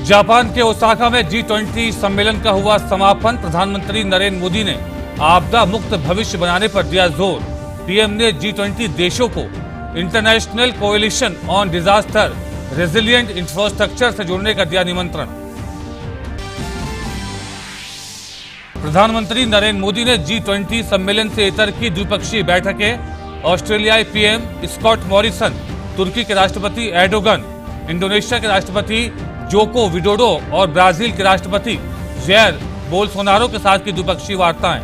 Japan के Osaka में G20 सम्मेलन का हुआ समापन। प्रधानमंत्री नरेंद्र मोदी ने आपदा मुक्त भविष्य बनाने पर दिया जोर। पीएम ने G20 देशों को international coalition on disaster resilient infrastructure से जुड़ने का दिया निमंत्रण। प्रधानमंत्री नरेंद्र मोदी ने G20 सम्मेलन से इतर की द्विपक्षीय बैठकें। ऑस्ट्रेलियाई पीएम स्कॉट मॉरिसन, तुर्की के राष्ट्रपति एर्डोगन, इंडोनेशिया के राष्ट्रपति जोको विडोडो और ब्राजील के राष्ट्रपति जैर बोल्सोनारो के साथ की द्विपक्षीय वार्ताएं।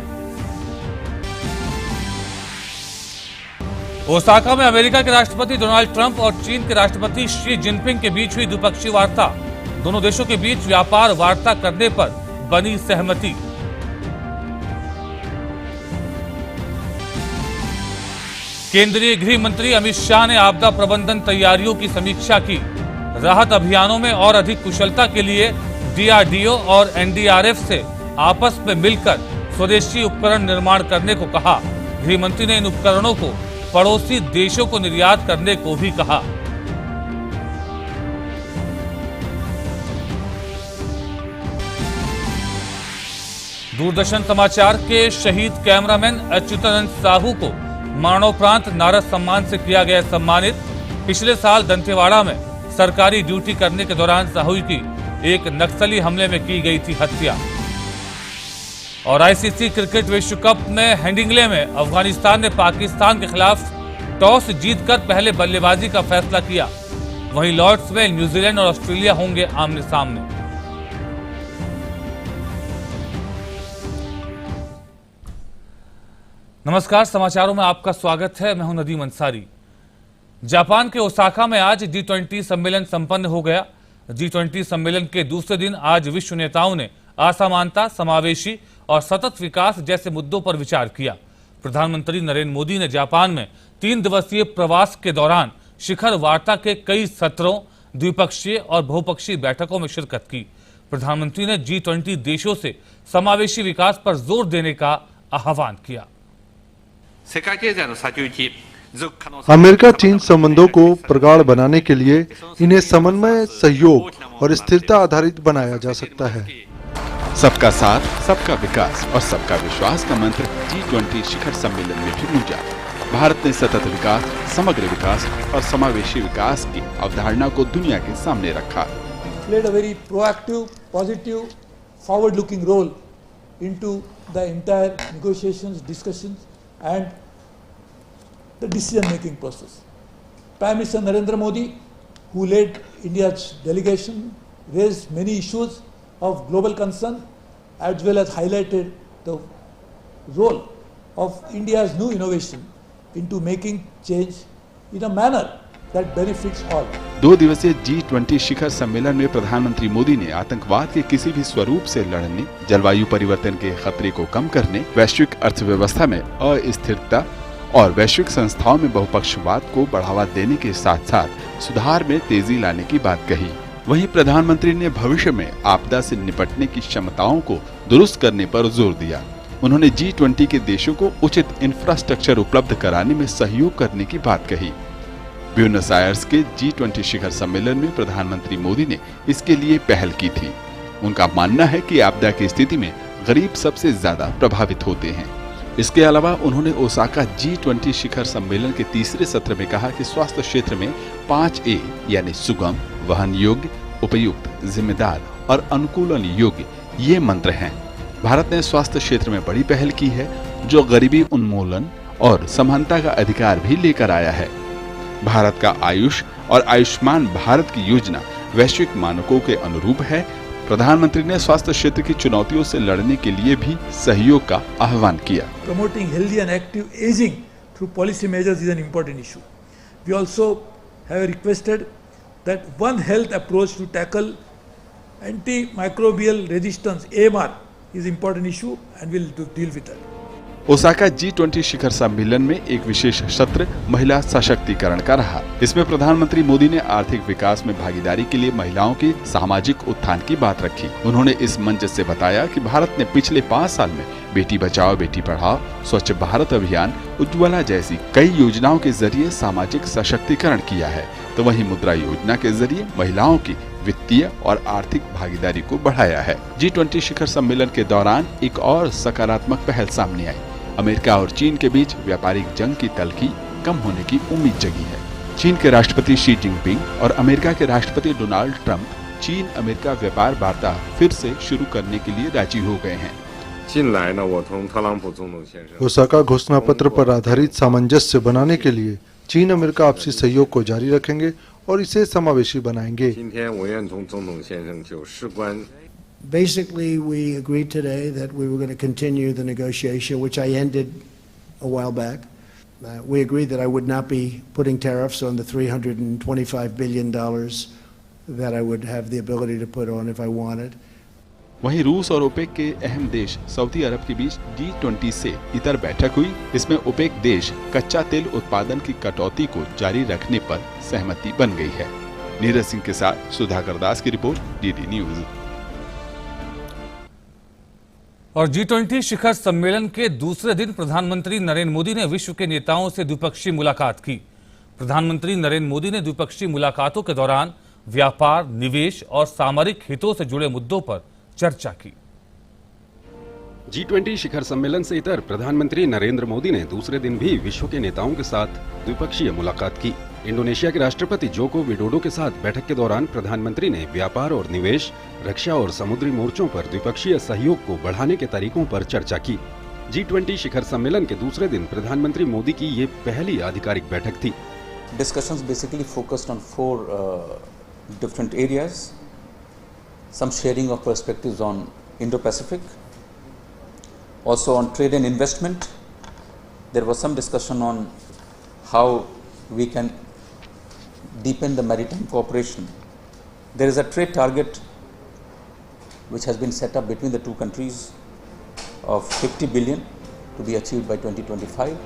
ओसाका में अमेरिका के राष्ट्रपति डोनाल्ड ट्रंप और चीन के राष्ट्रपति शी जिनपिंग के बीच हुई द्विपक्षीय वार्ता। दोनों देशों के बीच व्यापार वार्ता करने पर बनी सहमति। केंद्रीय गृह मंत्री अमित शाह ने आपदा प्रबंधन तैयारियों की समीक्षा की। राहत अभियानों में और अधिक कुशलता के लिए डीआरडीओ और एनडीआरएफ से आपस में मिलकर स्वदेशी उपकरण निर्माण करने को कहा। गृह मंत्री ने इन उपकरणों को पड़ोसी देशों को निर्यात करने को भी कहा। दूरदर्शन समाचार के शहीद कैमरामैन अच्युतानंद साहू को मरणोपरांत नारद सम्मान से किया गया सम्मानित। पिछले साल दंतेवाड़ा में सरकारी ड्यूटी करने के दौरान साहू की एक नक्सली हमले में की गई थी हत्या। और आईसीसी क्रिकेट विश्व कप में हेडिंग्ले में अफगानिस्तान ने पाकिस्तान के खिलाफ टॉस जीतकर पहले बल्लेबाजी का फैसला किया। वहीं लॉर्ड्स में न्यूजीलैंड और ऑस्ट्रेलिया होंगे आमने सामने। नमस्कार, समाचारों में आपका स्वागत है। मैं हूं नदीम अंसारी। जापान के ओसाका में आज G20 सम्मेलन संपन्न हो गया। G20 सम्मेलन के दूसरे दिन आज विश्व नेताओं ने असमानता, समावेशी और सतत विकास जैसे मुद्दों पर विचार किया। प्रधानमंत्री नरेंद्र मोदी ने जापान में 3 दिवसीय प्रवास के दौरान शिखर वार्ता के कई सत्रों, द्विपक्षीय और बहुपक्षीय बैठकों में शिरकत की। प्रधानमंत्री ने G20 देशों से समावेशी विकास पर जोर देने का आह्वान किया। अमेरिका चीन संबंधों को प्रगाढ़ बनाने के लिए इन्हें समन्वय, सहयोग और स्थिरता आधारित बनाया जा सकता है। सबका साथ, सबका विकास और सबका विश्वास का मंत्र G20 शिखर सम्मेलन में भी गूंजा। भारत ने सतत विकास, समग्र विकास और समावेशी विकास की अवधारणा को दुनिया के सामने रखा। Played a very proactive, positive, forward-looking role into the entire negotiations, discussions, and the decision-making process. Prime Minister Narendra Modi, who led India's delegation, raised many issues of global concern, as well as highlighted the role of India's new innovation into making change in a manner that benefits all. 2 दिवसीय G20 शिखर सम्मेलन में प्रधानमंत्री मोदी ने आतंकवाद के किसी भी स्वरूप से लड़ने, जलवायु परिवर्तन के खतरे को कम करने, वैश्विक अर्थव्यवस्था में अस्थिरता और वैश्विक संस्थाओं में बहुपक्षवाद को बढ़ावा देने के साथ साथ सुधार में तेजी लाने की बात कही। वहीं प्रधानमंत्री ने भविष्य में आपदा से निपटने की क्षमताओं को दुरुस्त करने पर जोर दिया। उन्होंने G20 के देशों को उचित इंफ्रास्ट्रक्चर उपलब्ध कराने में सहयोग करने की बात कही। ब्यूनस आयर्स के G20 शिखर सम्मेलन में प्रधानमंत्री मोदी ने इसके लिए पहल की थी। उनका मानना है कि आपदा की स्थिति में गरीब सबसे ज्यादा प्रभावित होते हैं। इसके अलावा उन्होंने ओसाका G20 शिखर सम्मेलन के तीसरे सत्र में कहा कि स्वास्थ्य क्षेत्र में 5A यानी सुगम, वहन योग्य, उपयुक्त, जिम्मेदार और अनुकूलन योग्य ये मंत्र हैं। भारत ने स्वास्थ्य क्षेत्र में बड़ी पहल की है जो गरीबी उन्मूलन और समानता का अधिकार भी लेकर आया है। भारत का आयुष और आयुष्मान भारत की योजना वैश्विक मानकों के अनुरूप है। प्रधानमंत्री ने स्वास्थ्य क्षेत्र की चुनौतियों से लड़ने के लिए भी सहयोग का आह्वान किया। Promoting healthy and active aging through policy measures is an important issue. We also have requested that One Health approach to tackle antimicrobial resistance (AMR) is an important issue and we'll deal with that. Osaka G20 शिखर सम्मेलन में एक विशेष सत्र महिला सशक्तिकरण का रहा। इसमें प्रधानमंत्री मोदी ने आर्थिक विकास में भागीदारी के लिए महिलाओं के सामाजिक उत्थान की बात रखी। उन्होंने इस मंच से बताया कि भारत ने पिछले 5 साल में बेटी बचाओ बेटी पढ़ाओ, स्वच्छ भारत अभियान, उज्ज्वला जैसी कई योजनाओं के जरिए सामाजिक सशक्तिकरण किया है, तो वहीं मुद्रा योजना के जरिए महिलाओं की वित्तीय और आर्थिक भागीदारी को बढ़ाया है। G20 शिखर सम्मेलन के दौरान एक और सकारात्मक पहल सामने आई। अमेरिका और चीन के बीच व्यापारिक जंग की तल्खी कम होने की उम्मीद जगी है। चीन के राष्ट्रपति शी जिनपिंग और अमेरिका के राष्ट्रपति डोनाल्ड ट्रंप चीन अमेरिका व्यापार वार्ता फिर से शुरू करने के लिए राजी हो गए हैं। ओसाका घोषणा पत्र पर आधारित सामंजस्य बनाने के लिए चीन अमेरिका आपसी सहयोग को जारी रखेंगे और इसे समावेशी बनाएंगे। Basically, we agreed today that we were going to continue the negotiation, which I ended a while back. We agreed that I would not be putting tariffs on the $325 billion that I would have the ability to put on if I wanted. वहीं रूस और OPEC के अहम देश Saudi अरब के बीच G20 से इतर बैठक हुई। इसमें ओपेक देश कच्चा तेल उत्पादन की कटौती को जारी रखने पर सहमति बन गई है। नीरज सिंह के साथ सुधाकर दास की रिपोर्ट, DD न्यूज। और G20 शिखर सम्मेलन के दूसरे दिन प्रधानमंत्री नरेंद्र मोदी ने विश्व के नेताओं से द्विपक्षीय मुलाकात की। प्रधानमंत्री नरेंद्र मोदी ने द्विपक्षीय मुलाकातों के दौरान व्यापार, निवेश और सामरिक हितों से जुड़े मुद्दों पर चर्चा की। G20 शिखर सम्मेलन से इतर प्रधानमंत्री नरेंद्र मोदी ने दूसरे दिन भी विश्व के नेताओं के साथ द्विपक्षीय मुलाकात की। इंडोनेशिया के राष्ट्रपति जोको विडोडो के साथ बैठक के दौरान प्रधानमंत्री ने व्यापार और निवेश, रक्षा और समुद्री मोर्चों पर द्विपक्षीय सहयोग को बढ़ाने के तरीकों पर चर्चा की। G20 शिखर सम्मेलन के दूसरे दिन प्रधानमंत्री मोदी की ये पहली आधिकारिक बैठक थी। Discussions basically focused on four different areas. Some sharing of perspectives on Indo-Pacific, also on trade and investment. There was some discussion on how we can deepen the maritime cooperation. There is a trade target which has been set up between the two countries of 50 billion to be achieved by 2025.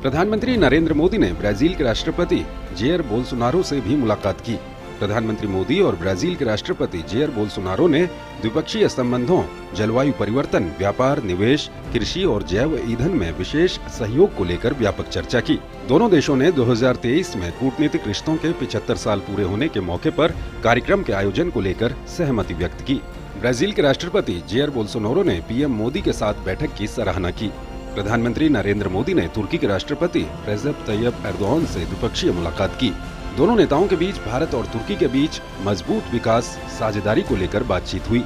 प्रधानमंत्री नरेंद्र मोदी ने Brazil के राष्ट्रपति Jair Bolsonaro से भी मुलाकात की। प्रधानमंत्री मोदी और ब्राजील के राष्ट्रपति जेयर बोल्सोनारो ने द्विपक्षीय संबंधों, जलवायु परिवर्तन, व्यापार, निवेश, कृषि और जैव ईंधन में विशेष सहयोग को लेकर व्यापक चर्चा की। दोनों देशों ने 2023 में कूटनीतिक रिश्तों के 75 साल पूरे होने के मौके पर कार्यक्रम के आयोजन को लेकर सहमति व्यक्त की। ब्राजील के राष्ट्रपति जेयर बोल्सोनारो ने पीएम मोदी के साथ बैठक की सराहना की। प्रधानमंत्री नरेंद्र मोदी ने तुर्की के राष्ट्रपति रेसेप तैयब एर्दोआन से द्विपक्षीय मुलाकात की। दोनों नेताओं के बीच भारत और तुर्की के बीच मजबूत विकास साझेदारी को लेकर बातचीत हुई।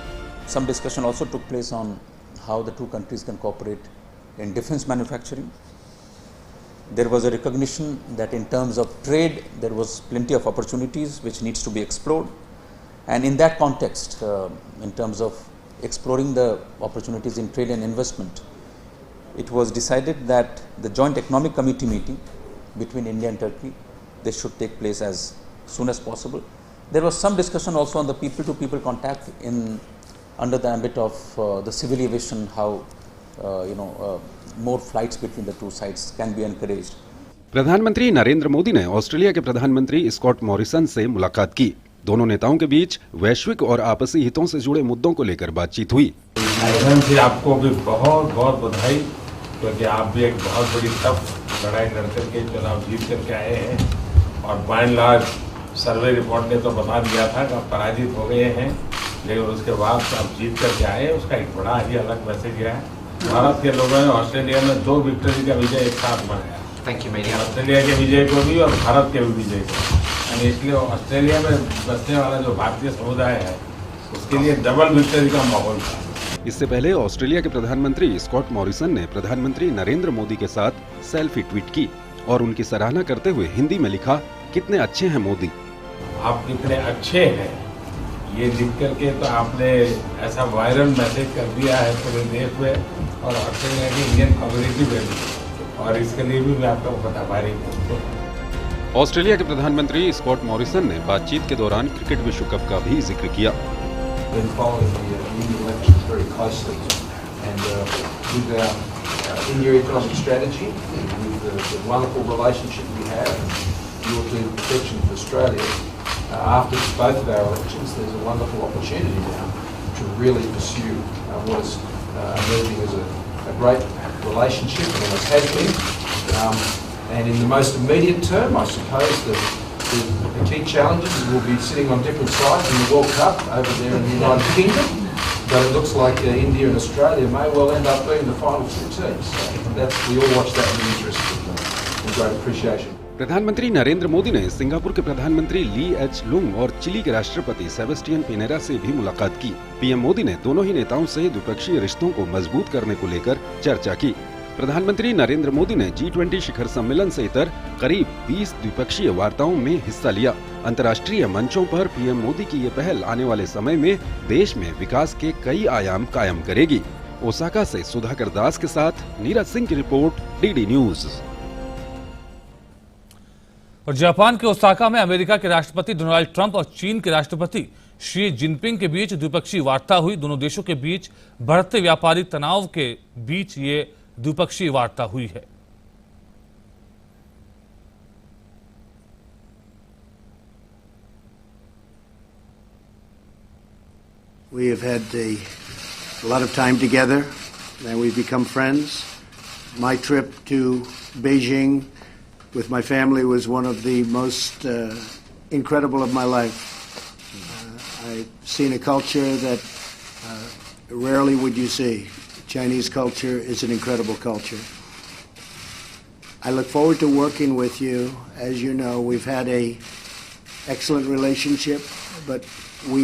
Some discussion also took place on how the two countries can cooperate in defense manufacturing. There was a recognition that in terms of trade, there was plenty of opportunities which needs to be explored. And in that context, in terms of exploring the opportunities in trade and investment, it was decided that the Joint Economic Committee meeting between India and Turkey, they should take place as soon as possible. There was some discussion also on the people-to-people contact under the ambit of the civil aviation, how more flights between the two sides can be encouraged. प्रधानमंत्री नरेंद्र मोदी ने Australia के प्रधानमंत्री Scott Morrison से मुलाकात की। दोनों नेताओं के बीच वैश्विक और आपसी हितों से जुड़े मुद्दों को लेकर बातचीत हुई। जी आपको भी बहुत बहुत बधाई, क्योंकि आप भी एक बहुत बड़ी टफ लड़ाई लड़ करके चुनाव जीत करके आए हैं और by and large survey report ने तो बता दिया था कि आप पराजित हो गए हैं, लेकिन उसके बाद आप जीत करके आए, उसका एक बड़ा ही अलग मैसेज है। भारत के लोगों ने ऑस्ट्रेलिया में 2 विक्ट्री का विजय एक साथ मनाया। ऑस्ट्रेलिया के विजय को भी और भारत के भी विजय को, इसलिए ऑस्ट्रेलिया में बसने वाला जो भारतीय समुदाय है उसके लिए डबल विक्ट्री का माहौल था। इससे पहले ऑस्ट्रेलिया के प्रधानमंत्री स्कॉट मॉरिसन ने प्रधानमंत्री नरेंद्र मोदी के साथ सेल्फी ट्वीट की और उनकी सराहना करते हुए हिंदी में लिखा, कितने अच्छे हैं मोदी। आप कितने अच्छे हैं, ये लिख करके तो आपने ऐसा वायरल मैसेज कर दिया है पूरे देश में और ऑस्ट्रेलिया की इंडियन कम्युनिटी में भी, और इसके लिए भी मैं आपको आभारी हूँ। ऑस्ट्रेलिया के प्रधानमंत्री स्कॉट मॉरिसन ने बातचीत के दौरान क्रिकेट विश्व कप का भी जिक्र किया। After both of our elections, there's a wonderful opportunity now to really pursue what is emerging as a great relationship, and always has been. And in the most immediate term, I suppose that The key challenges is we'll be sitting on different sides in the World Cup over there in the United Kingdom, but it looks like India and Australia may well end up being the final two teams. So we all watch that with interest and great appreciation. प्रधानमंत्री नरेंद्र मोदी ने Singapore के प्रधानमंत्री ली H लुंग और chilli के राष्ट्रपति Sebastian Pinera से भी मुलाकात की। पीएम मोदी ने दोनों ही नेताओं से द्विपक्षीय रिश्तों को मजबूत करने को लेकर चर्चा की। प्रधानमंत्री नरेंद्र मोदी ने G20 शिखर सम्मेलन से इतर करीब 20 द्विपक्षीय वार्ताओं में हिस्सा लिया। अंतर्राष्ट्रीय मंचों पर पीएम मोदी की ये पहल आने वाले समय में देश में विकास के कई आयाम कायम करेगी। ओसाका से सुधाकर दास के साथ नीरज सिंह की रिपोर्ट, डीडी न्यूज। और जापान के ओसाका में अमेरिका के राष्ट्रपति डोनाल्ड ट्रंप और चीन के राष्ट्रपति शी जिनपिंग के बीच द्विपक्षीय वार्ता हुई। दोनों देशों के बीच बढ़ते व्यापारिक तनाव के बीच ये द्विपक्षीय वार्ता हुई है। We have had a lot of time together and we've become friends. My trip to Beijing with my family was one of the most incredible of my life. I've seen a culture that rarely would you see. Chinese culture is an incredible culture. I look forward to working with you. As you know, we've had an excellent relationship, but we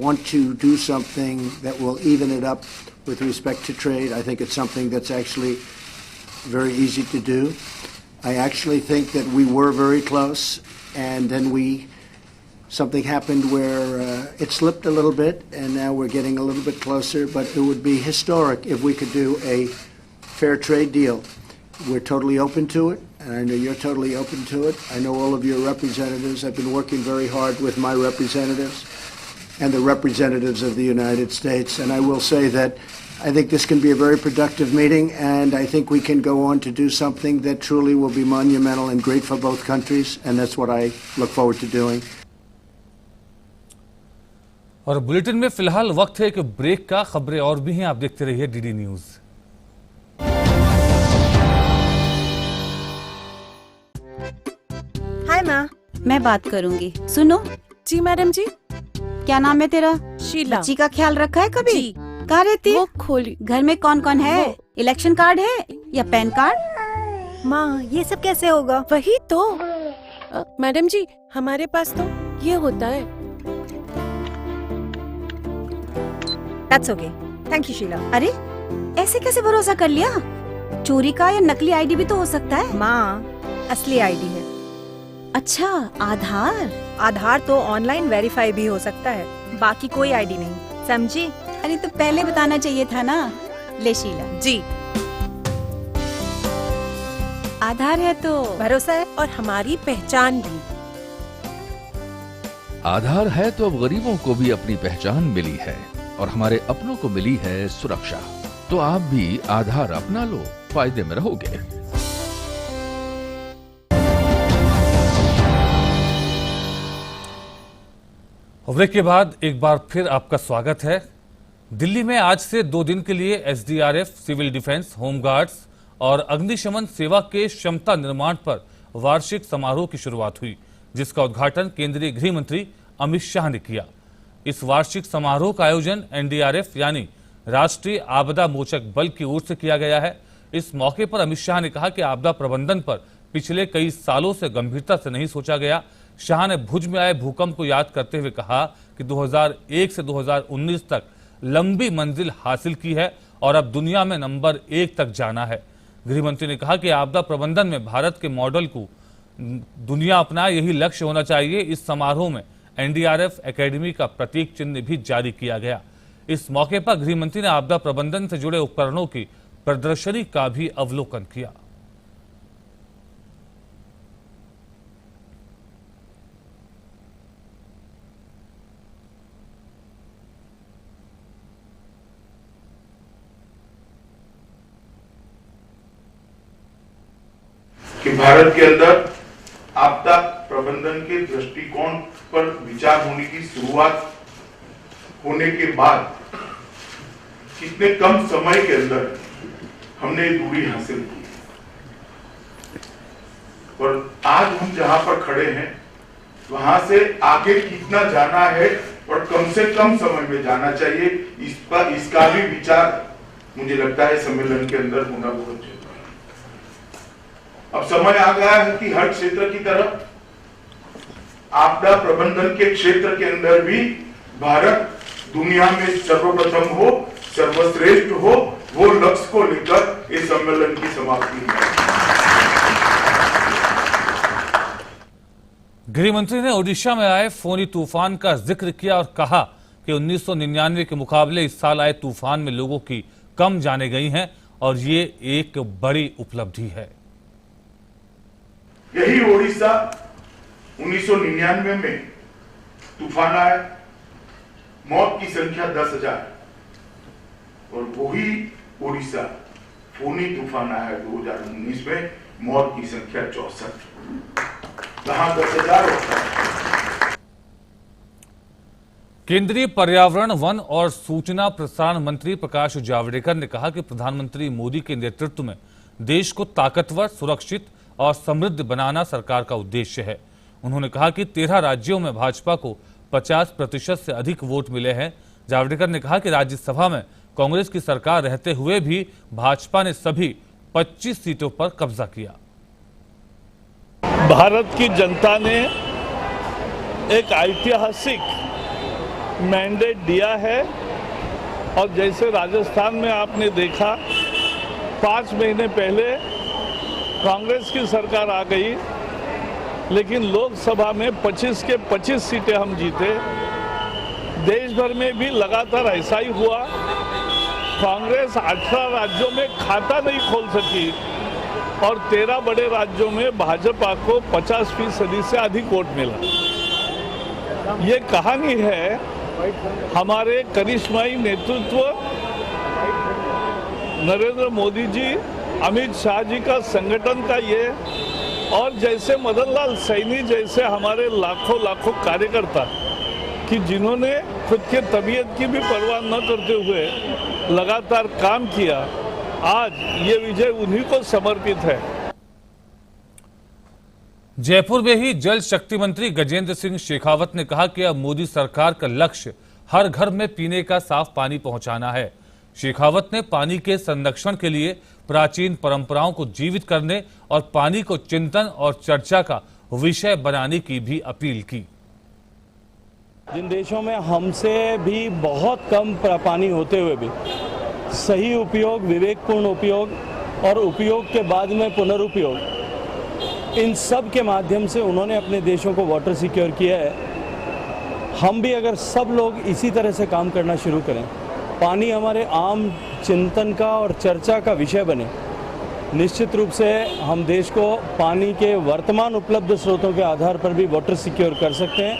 want to do something that will even it up with respect to trade. I think it's something that's actually very easy to do. I actually think that we were very close, and then something happened where it slipped a little bit, and now we're getting a little bit closer, but it would be historic if we could do a fair trade deal. We're totally open to it, and I know you're totally open to it. I know all of your representatives. I've been working very hard with my representatives and the representatives of the United States, and I will say that I think this can be a very productive meeting, and I think we can go on to do something that truly will be monumental and great for both countries, and that's what I look forward to doing. और bulletin में फिलहाल वक्त है एक break का। खबरें और भी हैं, आप देखते रहिए डीडी न्यूज। हाय माँ, मैं बात करूंगी। सुनो। जी मैडम जी। क्या नाम है तेरा? शीला। बच्ची का ख्याल रखा है कभी? जी। कहाँ रहती है? वो खोली। घर में कौन कौन है? इलेक्शन कार्ड है या पैन कार्ड? माँ, ये सब कैसे होगा? वही तो मैडम जी, हमारे पास तो ये होता है। That's okay. Thank you, Sheila. अरे ऐसे कैसे भरोसा कर लिया? चोरी का या नकली आईडी भी तो हो सकता है। माँ, असली आईडी है। अच्छा, आधार? आधार तो ऑनलाइन वेरीफाई भी हो सकता है, बाकी कोई आईडी नहीं, समझी? अरे तो पहले बताना चाहिए था ना। ले शीला। जी। आधार है तो भरोसा है और हमारी पहचान भी। आधार है तो अब गरीबों को भी अपनी पहचान मिली है और हमारे अपनों को मिली है सुरक्षा। तो आप भी आधार अपना लो, फायदे में रहोगे। ब्रेक के बाद एक बार फिर आपका स्वागत है। दिल्ली में आज से 2 दिन के लिए एसडीआरएफ, सिविल डिफेंस, होमगार्ड्स और अग्निशमन सेवा के क्षमता निर्माण पर वार्षिक समारोह की शुरुआत हुई, जिसका उद्घाटन केंद्रीय गृह मंत्री अमित शाह ने किया। इस वार्षिक समारोह का आयोजन एनडीआरएफ यानी राष्ट्रीय आपदा मोचक बल की ओर से किया गया है। इस मौके पर अमित शाह ने कहा कि आपदा प्रबंधन पर पिछले कई सालों से गंभीरता से नहीं सोचा गया। शाह ने भुज में आए भूकंप को याद करते हुए कहा कि 2001 से 2019 तक लंबी मंजिल हासिल की है और अब दुनिया में नंबर 1 तक जाना है। गृह मंत्री ने कहा कि आपदा प्रबंधन में भारत के मॉडल को दुनिया अपनाए, यही लक्ष्य होना चाहिए। इस समारोह में एनडीआरएफ एकेडमी का प्रतीक चिन्ह भी जारी किया गया। इस मौके पर गृह मंत्री ने आपदा प्रबंधन से जुड़े उपकरणों की प्रदर्शनी का भी अवलोकन किया। कि भारत के अंदर आपदा प्रबंधन के दृष्टिकोण पर विचार होने की शुरुआत होने के बाद कितने कम समय के अंदर हमने दूरी हासिल की और आज हम जहां पर खड़े हैं वहां से आगे कितना जाना है और कम से कम समय में जाना चाहिए, इसका भी विचार मुझे लगता है सम्मेलन के अंदर होना बहुत जरूरी है। अब समय आ गया है कि हर क्षेत्र की तरफ आपदा प्रबंधन के क्षेत्र के अंदर भी भारत दुनिया में सर्वप्रथम हो, सर्वश्रेष्ठ हो, वो लक्ष्य को लेकर इस सम्मेलन की समाप्ति है। गृह मंत्री ने ओडिशा में आए फोनी तूफान का जिक्र किया और कहा कि 1999 के मुकाबले इस साल आए तूफान में लोगों की कम जाने गई हैं और ये एक बड़ी उपलब्धि है। यही ओडिशा 1999 में तूफान आया, मौत की संख्या 10,000 और वही ओडिशा फोनी तूफान आया 2019 में, मौत की संख्या 64। कहां 10,000 होता है। केंद्रीय पर्यावरण, वन और सूचना प्रसारण मंत्री प्रकाश जावड़ेकर ने कहा कि प्रधानमंत्री मोदी के नेतृत्व में देश को ताकतवर, सुरक्षित और समृद्ध बनाना सरकार का उद्देश्य है। उन्होंने कहा कि 13 राज्यों में भाजपा को 50% से अधिक वोट मिले हैं। जावड़ेकर ने कहा कि राज्यसभा में कांग्रेस की सरकार रहते हुए भी भाजपा ने सभी 25 सीटों पर कब्जा किया। भारत की जनता ने एक ऐतिहासिक मैंडेट दिया है और जैसे राजस्थान में आपने देखा 5 महीने पहले कांग्रेस की सरकार आ गई, लेकिन लोकसभा में 25 के 25 सीटें हम जीते। देश भर में भी लगातार ऐसा ही हुआ। कांग्रेस 18 राज्यों में खाता नहीं खोल सकी और 13 बड़े राज्यों में भाजपा को 50% से अधिक वोट मिला। ये कहानी है हमारे करिश्माई नेतृत्व नरेंद्र मोदी जी, अमित शाह जी का संगठन का ये, और जैसे मदन लाल सैनी जैसे हमारे लाखों कार्यकर्ता कि जिन्होंने खुद के तबीयत की भी परवाह न करते हुए लगातार काम किया, आज ये विजय उन्हीं को समर्पित है। जयपुर में ही जल शक्ति मंत्री गजेंद्र सिंह शेखावत ने कहा कि अब मोदी सरकार का लक्ष्य हर घर में पीने का साफ पानी पहुंचाना है। शेखावत ने पानी के संरक्षण के लिए प्राचीन परंपराओं को जीवित करने और पानी को चिंतन और चर्चा का विषय बनाने की भी अपील की। जिन देशों में हमसे भी बहुत कम पानी होते हुए भी सही उपयोग, विवेकपूर्ण उपयोग और उपयोग के बाद में पुनरुपयोग, इन सब के माध्यम से उन्होंने अपने देशों को वाटर सिक्योर किया है। हम भी अगर सब लोग इसी तरह से काम करना शुरू करें, पानी हमारे आम चिंतन का और चर्चा का विषय बने, निश्चित रूप से हम देश को पानी के वर्तमान उपलब्ध स्रोतों के आधार पर भी वाटर सिक्योर कर सकते हैं।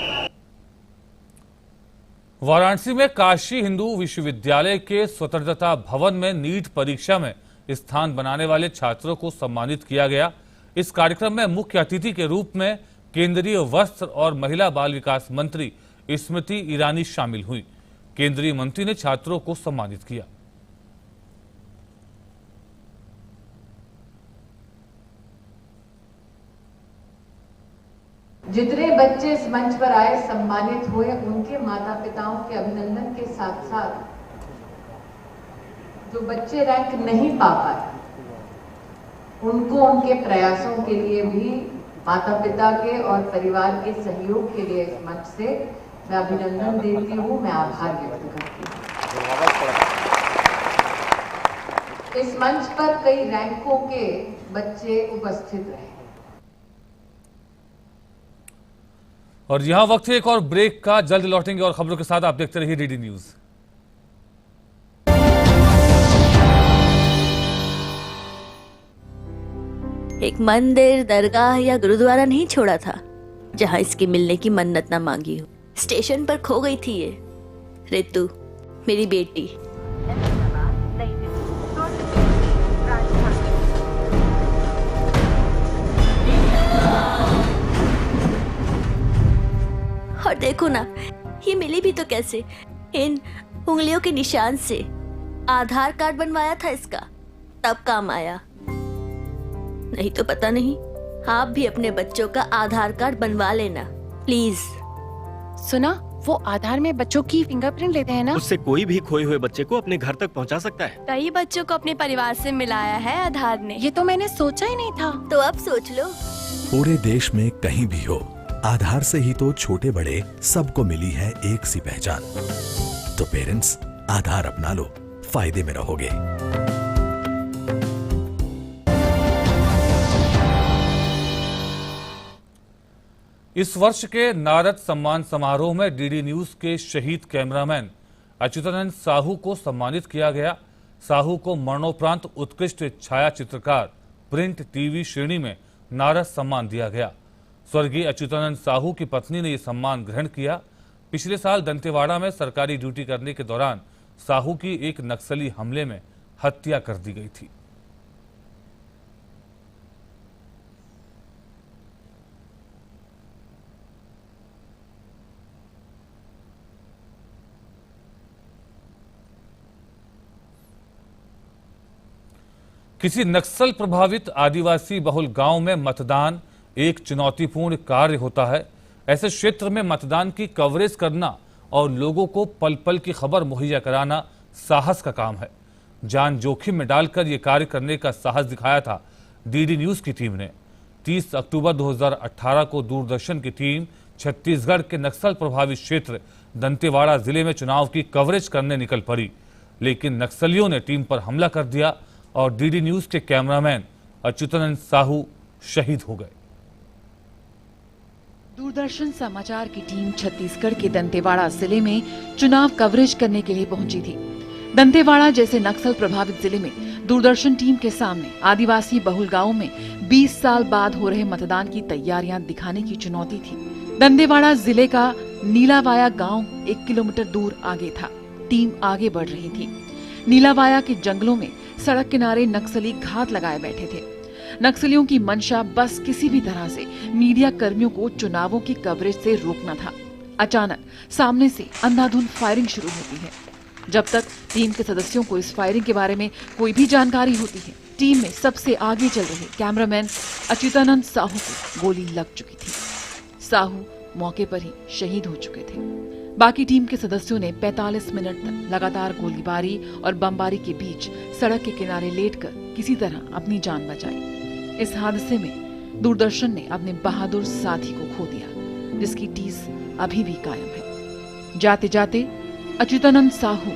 वाराणसी में काशी हिंदू विश्वविद्यालय के स्वतंत्रता भवन में नीट परीक्षा में स्थान बनाने वाले छात्रों को सम्मानित किया गया। इस कार्यक्रम में मुख्य अतिथि के रूप में केंद्रीय वस्त्र और महिला बाल विकास मंत्री स्मृति ईरानी शामिल हुई। केंद्रीय मंत्री ने छात्रों को सम्मानित किया। जितने बच्चे इस मंच पर आए सम्मानित हुए, उनके माता पिताओं के अभिनंदन के साथ साथ जो बच्चे रैंक नहीं पा पाए उनको उनके प्रयासों के लिए भी माता पिता के और परिवार के सहयोग के लिए इस मंच से मैं अभिनंदन देती हूँ, मैं आभार व्यक्त करती हूँ। इस मंच पर कई रैंकों के बच्चे उपस्थित रहे। और यहां वक्त है एक और ब्रेक का। जल्द लौटेंगे और खबरों के साथ। आप देखते रहिए डीडी न्यूज। एक मंदिर, दरगाह या गुरुद्वारा नहीं छोड़ा था जहां इसके मिलने की मन्नत ना मांगी हो। स्टेशन पर खो गई थी ये रितु, मेरी बेटी। और देखो ना, ये मिली भी तो कैसे, इन उंगलियों के निशान से। आधार कार्ड बनवाया था इसका, तब काम आया, नहीं तो पता नहीं। आप भी अपने बच्चों का आधार कार्ड बनवा लेना, प्लीज। सुना, वो आधार में बच्चों की फिंगरप्रिंट लेते हैं ना? उससे कोई भी खोए हुए बच्चे को अपने घर तक पहुंचा सकता है। कई बच्चों को अपने परिवार से मिलाया है आधार ने। ये तो मैंने सोचा ही नहीं था। तो अब सोच लो। पूरे देश में कहीं भी हो, आधार से ही तो छोटे बड़े सबको मिली है एक सी पहचान। तो पेरेंट्स, आधार अपना लो, फायदे में रहोगे। इस वर्ष के नारद सम्मान समारोह में डीडी न्यूज के शहीद कैमरामैन अच्युतानंद साहू को सम्मानित किया गया। साहू को मरणोपरांत उत्कृष्ट छाया चित्रकार प्रिंट टीवी श्रेणी में नारद सम्मान दिया गया। स्वर्गीय अच्युतानंद साहू की पत्नी ने यह सम्मान ग्रहण किया। पिछले साल दंतेवाड़ा में सरकारी ड्यूटी करने के दौरान साहू की एक नक्सली हमले में हत्या कर दी गई थी। किसी नक्सल प्रभावित आदिवासी बहुल गांव में मतदान एक चुनौतीपूर्ण कार्य होता है। ऐसे क्षेत्र में मतदान की कवरेज करना और लोगों को पल पल की खबर मुहैया कराना साहस का काम है। जान जोखिम में डालकर यह कार्य करने का साहस दिखाया था डीडी न्यूज की टीम ने। 30 अक्टूबर 2018 को दूरदर्शन की टीम छत्तीसगढ़ के नक्सल प्रभावित क्षेत्र दंतेवाड़ा जिले में चुनाव की कवरेज करने निकल पड़ी, लेकिन नक्सलियों ने टीम पर हमला कर दिया और डीडी न्यूज के कैमरामैन अच्युतानंद साहू शहीद हो गए। दूरदर्शन समाचार की टीम छत्तीसगढ़ के दंतेवाड़ा जिले में चुनाव कवरेज करने के लिए पहुंची थी। दंतेवाड़ा जैसे नक्सल प्रभावित जिले में दूरदर्शन टीम के सामने आदिवासी बहुल गांव में 20 साल बाद हो रहे मतदान की तैयारियां दिखाने की चुनौती थी। दंतेवाड़ा जिले का नीलावाया गांव 1 किलोमीटर दूर आगे था। टीम आगे बढ़ रही थी। नीलावाया के जंगलों में सड़क किनारे नक्सली घात लगाए बैठे थे। नक्सलियों की मंशा बस किसी भी तरह से मीडिया कर्मियों को चुनावों की कवरेज से रोकना था। अचानक सामने से अंधाधुंध फायरिंग शुरू होती है। जब तक टीम के सदस्यों को इस फायरिंग के बारे में कोई भी जानकारी होती है, टीम में सबसे आगे चल रहे कैमरामैन अच्युतानंद साहू को गोली लग चुकी थी। साहू मौके पर ही शहीद हो चुके थे। बाकी टीम के सदस्यों ने 45 मिनट तक लगातार गोलीबारी और बमबारी के बीच सड़क के किनारे लेटकर किसी तरह अपनी जान बचाई। इस हादसे में दूरदर्शन ने अपने बहादुर साथी को खो दिया, जिसकी टीस अभी भी कायम है। जाते जाते अच्युतानंद साहू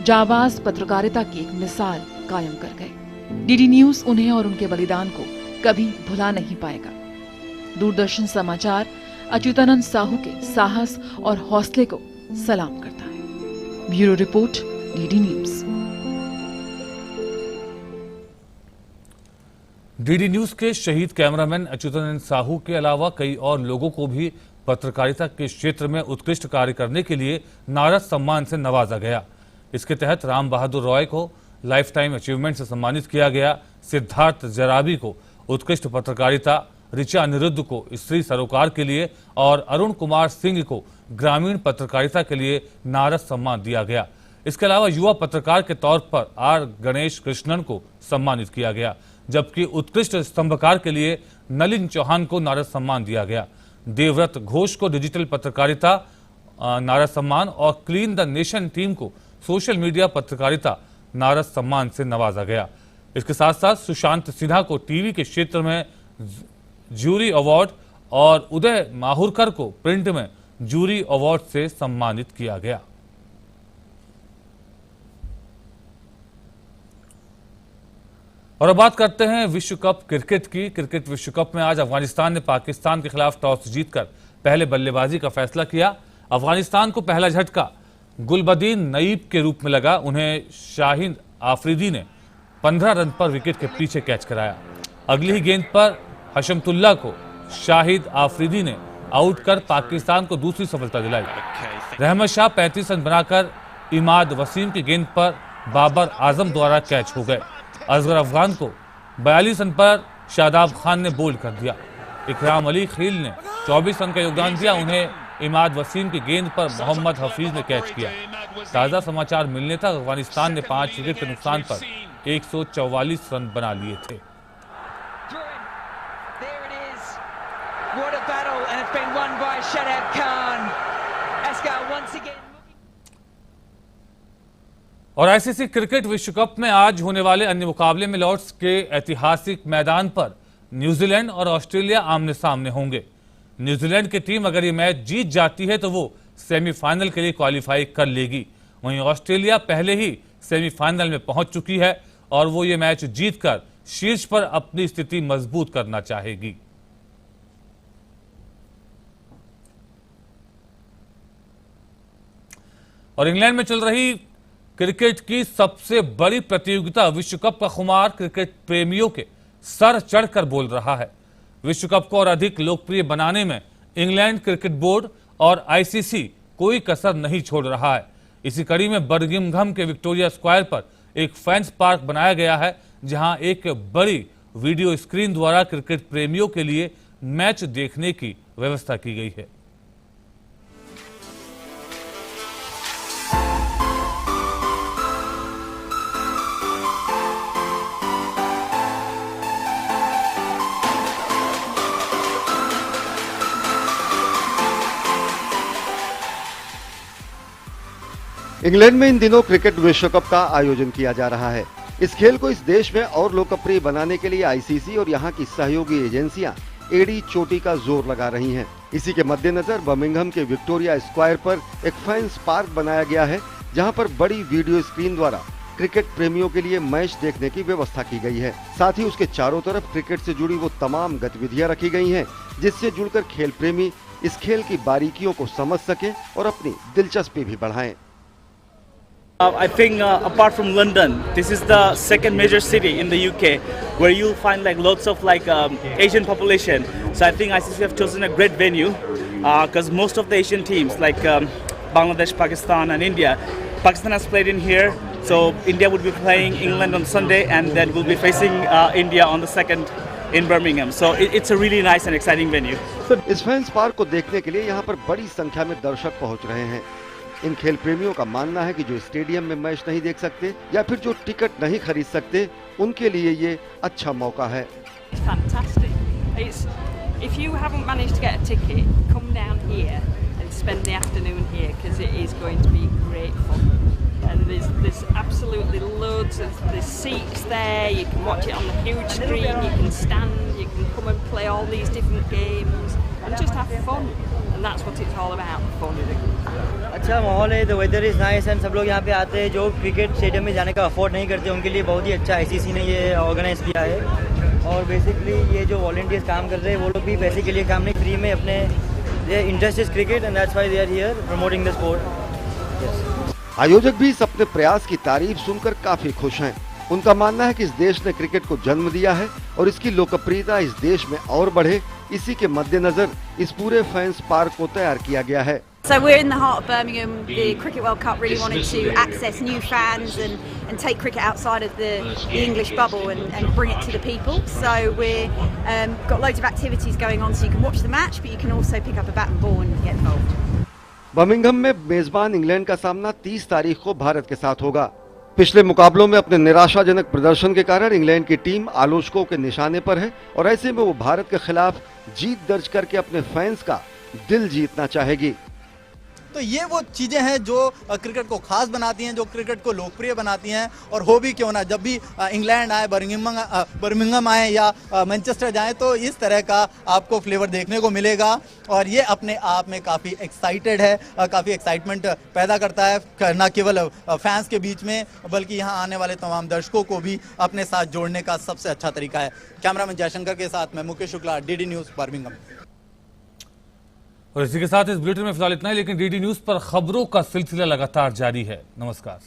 जाबाज पत्रकारिता की एक मिसाल कायम कर गए। डीडी न्यूज उन्हें और उनके बलिदान को कभी भुला नहीं पाएगा। दूरदर्शन समाचार अच्युतानंद साहू के साहस और हौसले को सलाम करता है। Bureau report, DD news. DD news के शहीद कैमरामैन अच्युतानंद साहू के अलावा कई और लोगों को भी पत्रकारिता के क्षेत्र में उत्कृष्ट कार्य करने के लिए नारद सम्मान से नवाजा गया। इसके तहत राम बहादुर रॉय को लाइफ टाइम अचीवमेंट से सम्मानित किया गया, सिद्धार्थ जराबी को उत्कृष्ट पत्रकारिता, ऋचा अनिरुद्ध को स्त्री सरोकार के लिए और अरुण कुमार सिंह को ग्रामीण पत्रकारिता के लिए नारद सम्मान दिया गया। इसके अलावा युवा पत्रकार के तौर पर आर गणेश कृष्णन को सम्मानित किया गया, जबकि उत्कृष्ट स्तंभकार के लिए नलिन चौहान को नारद सम्मान दिया गया। देवव्रत घोष को डिजिटल पत्रकारिता नारद सम्मान और क्लीन द नेशन टीम को सोशल मीडिया पत्रकारिता नारद सम्मान से नवाजा गया। इसके साथ साथ सुशांत सिन्हा को टीवी के क्षेत्र में जूरी अवार्ड और उदय माहुरकर को प्रिंट में जूरी अवार्ड से सम्मानित किया गया। और अब बात करते हैं विश्व कप क्रिकेट की। क्रिकेट विश्व कप में आज अफगानिस्तान ने पाकिस्तान के खिलाफ टॉस जीतकर पहले बल्लेबाजी का फैसला किया। अफगानिस्तान को पहला झटका गुलबदीन नईब के रूप में लगा। उन्हें शाहिद आफरीदी ने 15 रन पर विकेट के पीछे कैच कराया। अगली ही गेंद पर हशमतुल्लाह को शाहिद आफरीदी ने आउट कर पाकिस्तान को दूसरी सफलता दिलाई। रहमत शाह 35 रन बनाकर इमाद वसीम की गेंद पर बाबर आजम द्वारा कैच हो गए। असगर अफगान को 42 रन पर शादाब खान ने बोल्ड कर दिया। इकराम अली खील ने 24 रन का योगदान दिया। उन्हें इमाद वसीम की गेंद पर मोहम्मद हफीज ने कैच किया। ताज़ा समाचार मिलने तक अफगानिस्तान ने 5 विकेट के नुकसान पर 144 रन बना लिए थे। What a battle, and it's been won by Shahrukh Khan. Asghar once again. और आईसीसी क्रिकेट विश्व कप में आज होने वाले अन्य मुकाबले में लॉर्ड्स के ऐतिहासिक मैदान पर न्यूजीलैंड और ऑस्ट्रेलिया आमने सामने होंगे। न्यूजीलैंड की टीम अगर ये मैच जीत जाती है तो वो सेमीफाइनल के लिए क्वालिफाई कर लेगी। वहीं ऑस्ट्रेलिया पहले ही सेमीफाइनल में पहुंच चुकी है और वो ये मैच जीतकर शीर्ष पर अपनी स्थिति मजबूत करना चाहेगी। और इंग्लैंड में चल रही क्रिकेट की सबसे बड़ी प्रतियोगिता विश्व कप का खुमार क्रिकेट प्रेमियों के सर चढ़कर बोल रहा है। विश्व कप को और अधिक लोकप्रिय बनाने में इंग्लैंड क्रिकेट बोर्ड और आईसीसी कोई कसर नहीं छोड़ रहा है। इसी कड़ी में बर्मिंघम के विक्टोरिया स्क्वायर पर एक फैंस पार्क बनाया गया है, जहां एक बड़ी वीडियो स्क्रीन द्वारा क्रिकेट प्रेमियों के लिए मैच देखने की व्यवस्था की गई है। इंग्लैंड में इन दिनों क्रिकेट विश्व कप का आयोजन किया जा रहा है। इस खेल को इस देश में और लोकप्रिय बनाने के लिए आईसीसी और यहाँ की सहयोगी एजेंसियां एड़ी चोटी का जोर लगा रही हैं। इसी के मद्देनजर बर्मिंघम के विक्टोरिया स्क्वायर पर एक फैंस पार्क बनाया गया है, जहाँ पर बड़ी वीडियो स्क्रीन द्वारा क्रिकेट प्रेमियों के लिए मैच देखने की व्यवस्था की गई है। साथ ही उसके चारों तरफ क्रिकेट से जुड़ी वो तमाम गतिविधियां रखी गई हैं, जिससे जुड़कर खेल प्रेमी इस खेल की बारीकियों को समझ सके और अपनी दिलचस्पी भी बढ़ाएं। I think apart from London, this is the second major city in the UK where you'll find like lots of Asian population. So I think ICC have chosen a great venue because most of the Asian teams like Bangladesh, Pakistan and India, Pakistan has played in here. So India would be playing England on Sunday and then we'll be facing India on the 2nd in Birmingham. So it's a really nice and exciting venue. इस fans park को देखने के लिए यहाँ पर बड़ी संख्या में दर्शक पहुँच रहे हैं। इन खेल प्रेमियों का मानना है कि जो स्टेडियम में मैच नहीं देख सकते या फिर जो टिकट नहीं खरीद सकते, उनके लिए ये अच्छा मौका है। Fantastic. If you haven't managed to get a ticket, come down here and spend the afternoon here because it is going to be great fun. And there's absolutely loads of seats there. You can watch it on the huge screen. You can stand. You can come and play all these different games and just have fun. And that's what it's all about, fun. अच्छा माहौल है, the weather is nice and सब लोग यहाँ पे आते हैं जो क्रिकेट स्टेडियम में जाने का अफोर्ड नहीं करते, उनके लिए बहुत ही अच्छा आईसीसी ने ये ऑर्गेनाइज किया है। और बेसिकली ये जो वॉलंटियर्स काम कर रहे हैं वो लोग भी पैसे के लिए काम नहीं, फ्री में अपने interest is cricket and that's why they are here promoting the sport. आयोजक भी इस अपने प्रयास की तारीफ सुनकर काफी खुश हैं। उनका मानना है कि इस देश ने क्रिकेट को जन्म दिया है और इसकी लोकप्रियता इस देश में और बढ़े, इसी के मद्देनजर इस पूरे फैंस पार्क को तैयार किया गया है। So we're in the heart of Birmingham. The Cricket World Cup really wanted to access new fans and take cricket outside of the English bubble and bring it to the people. So we've got loads of activities going on, so you can watch the match, but you can also pick up a bat and ball and get involved. Birmingham में मेजबान England का सामना 30 तारीख को भारत के साथ होगा। पिछले मुकाबलों में अपने निराशाजनक प्रदर्शन के कारण इंग्लैंड की टीम आलोचकों के निशाने पर है और ऐसे में वो भारत के खिलाफ जीत दर्ज करके अपने फैंस का दिल जीतना चाहेगी। तो ये वो चीज़ें हैं जो क्रिकेट को खास बनाती हैं, जो क्रिकेट को लोकप्रिय बनाती हैं। और हो भी क्यों ना, जब भी इंग्लैंड आए, बर्मिंघम आए या मैनचेस्टर जाएं, तो इस तरह का आपको फ्लेवर देखने को मिलेगा और ये अपने आप में काफ़ी एक्साइटेड है, काफ़ी एक्साइटमेंट पैदा करता है, न केवल फैंस के बीच में बल्कि यहाँ आने वाले तमाम दर्शकों को भी अपने साथ जोड़ने का सबसे अच्छा तरीका है। कैमरामैन जयशंकर के साथ मैं Mukesh Shukla, DD news Birmingham. और इसी के साथ इस बुलेटिन में फिलहाल इतना ही, लेकिन डीडी न्यूज पर खबरों का सिलसिला लगातार जारी है। नमस्कार।